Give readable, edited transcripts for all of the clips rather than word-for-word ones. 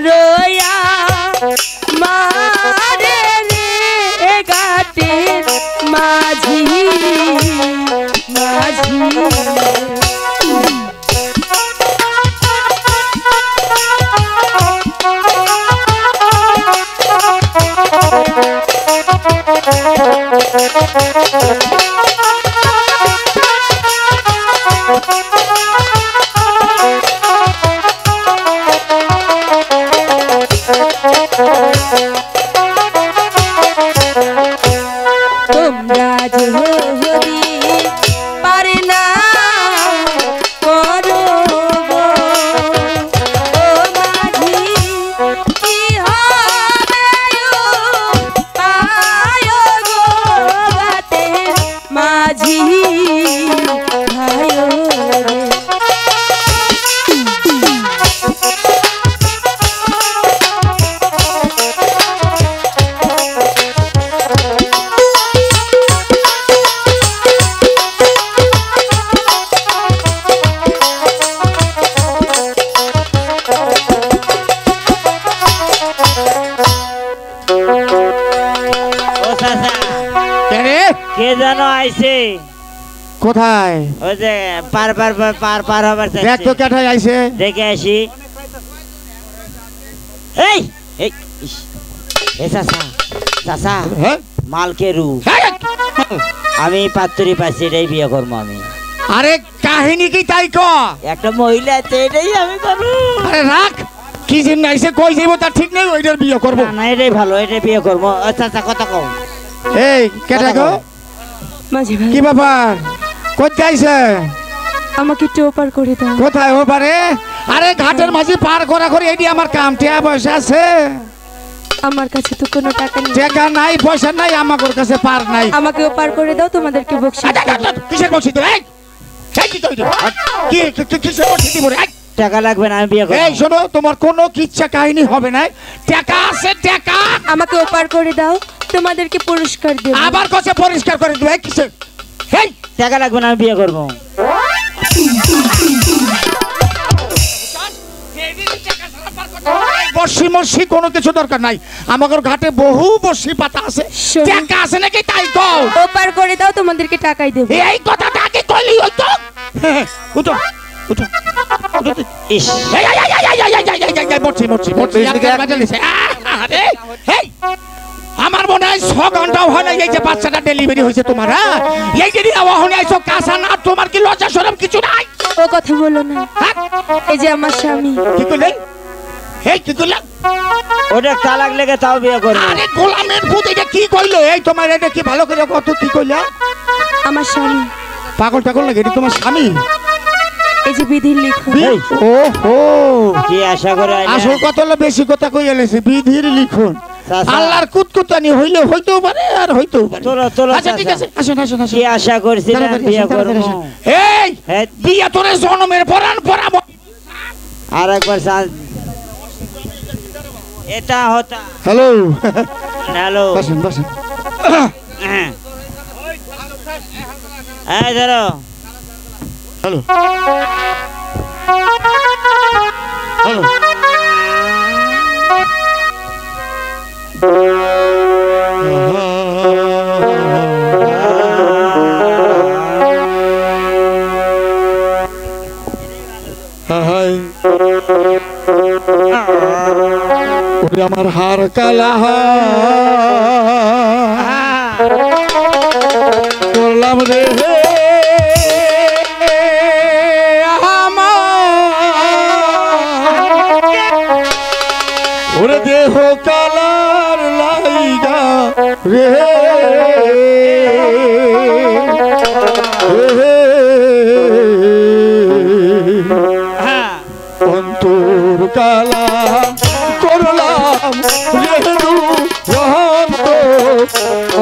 রয়া মারে রে ঘাটের মাঝি মাঝি তোমরা যদি পারে না করো গো ও মাঝি কি হবে আয় গো ঘাটের মাঝি ভাই কে যেন আইছে কোথায় ওই যে পার পার পার পার হবার দেখ তো কেটাই আইছে দেখে আসি এই এই এ চাচা চাচা হ্যাঁ মালকে রু আমি পাত্তরি পাচ্ছি এটাই বিয়ে করবো আমি আরে কাহিনী কি তাই ক একটা মহিলা আছে এটাই আমি করবো আরে রাখ কি জিন আইছে কই যাইব তা ঠিক নেই ওইটার বিয়ে করব না এটাই ভালো এটাই বিয়ে করবো চাচা কথা কও এই কেটা গো মাঝি ভাই কি ব্যাপার কোথায় আইছে আমাকে একটু ওপার করে দাও কোথায় ও পারে আরে ঘাটের মাঝি পার করা করে এটি আমার কাম টিয়া পয়সা আছে আমার কাছে তো কোনো টাকা নেই টাকা নাই পয়সা নাই আমার কাছে পার নাই আমাকে ওপার করে দাও তোমাদেরকে বকশিশ দেব। কিসের বলছি তো এই কি তো কি কিসের বলছি দিব রে টাকা লাগবে না আমি বিয়ে করবো এই শোনো তোমার কোনো কিচ্ছা কাহিনী হবে না টাকা আছে টাকা আমাকে ওপার করে দাও তোমাদেরকে পুরস্কার দেব আবার কাছে পরিষ্কার করে দিবে কিসের এই টাকা লাগবে না আমি বিয়ে করবো বর্ষি মর্ষি কোনো কিছু দরকার নাই আমাদের ঘাটে বহু বর্ষি পাতা আছে শোনো। টাকা আছে নাকি তাই কও ওপার করে দাও তোমাদেরকে টাকাই দেব এই কথাটা আগে কইলি হইতো উঠো উঠো ইস আমার মনে হয় 6 ঘন্টাও হয় না এই যে বাচ্চাটা ডেলিভারি হয়েছে তোমার এই যে আইছো কাঁচা না তোমার কি লজ্জা শরম কিছু নাই ও কথা বলো না এই যে আমার স্বামী কি কইলে এই কি কইলা ওটা তালাক লেগে তাও বিয়ে করবো আরে গোলামের ভূত এটা কি কইলো এই তোমার এটা কি ভালো করে কত কি কইলা আমার স্বামী পাগল টাগল লাগে এটা তোমার স্বামী এই যে বিধির লিখন এই, ওহো কি আশা করে আইলা? আসল কথা হলো বেশি কথা কই এলেছে বিধির লিখন চাচা। আল্লাহর কুতকুতানি হইলে হইতেও পারে আর হইতেও পারে তোরা তোরা আচ্ছা ঠিক আছে আসুন আসুন আসুন কি আশা করছিলাম তাড়াতাড়ি বিয়ে আসুন, তাড়াতাড়ি করবো আসুন। এই হ্যাঁ। বিয়া তোরে জনমের পরাণ পরাবো আর একবার এটা হতা হ্যালো হ্যালো বসেন বসেন এই ধরো হ্যালো হ্যালো হাই ওরে আমার হার কালা করলাম রে ওরে দেহ কালার লাইগা রে অন্তর কালা করলাম রেণু রহন্ত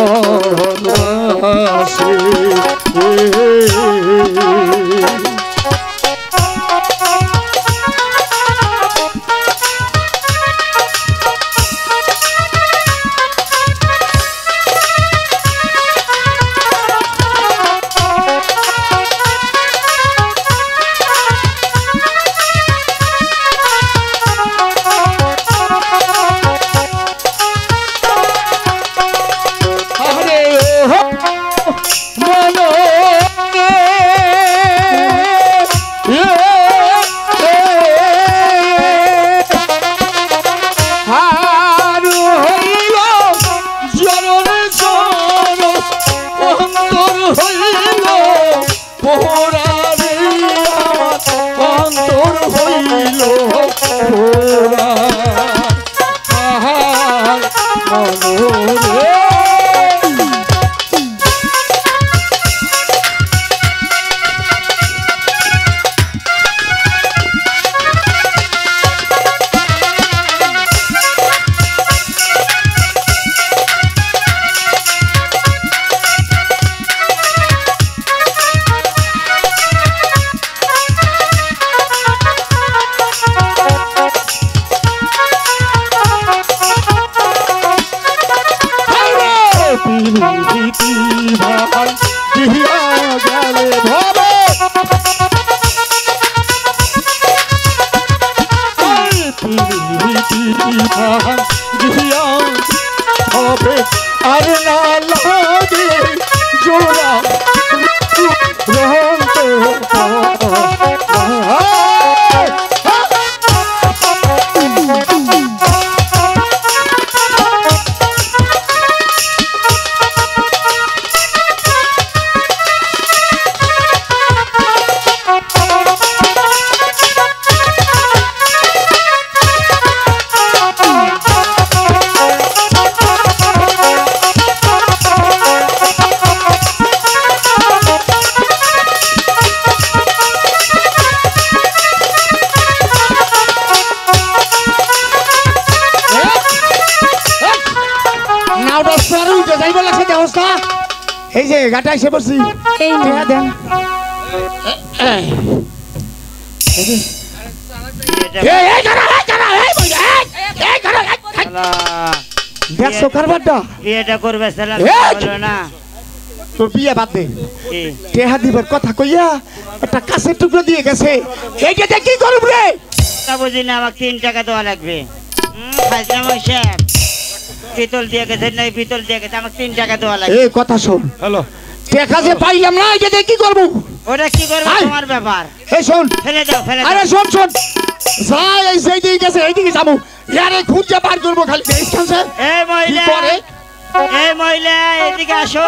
অরণাসে দিয়া হবে আর না লাগে জোড়া এই যে গাটা এসে বসছি এই না দেন দেখছো কারবারটা বিয়েটা করবে সালাম বলো না তোর বিয়ে বাদ দে কি? টেহা দিবার কথা কইয়া একটা কাছের টুকরো দিয়ে গেছে এইটা কি করব রে তা বুঝি না আমাকে 3 টাকা দেওয়া লাগবে ফাজলাম সাহেব পিতল দিয়ে গেছে নাই পিতল দিয়ে গেছে আমাকে 3 টাকা দেওয়া লাগবে এই কথা শোন হ্যালো টাকা যে পাইলাম না এইটা কি করব ওটা কি করবে আয়। তোমার ব্যাপার এই শোন ফেলে দাও ফেলে আরে দাও শোন শোন যাই এই সেই দিকে গেছে এইদিকে যাবো ইয়ারে খুঁজে বার করবো খালি স্টেশন এই কি মহিলা করে এই মহিলা এদিকে আসো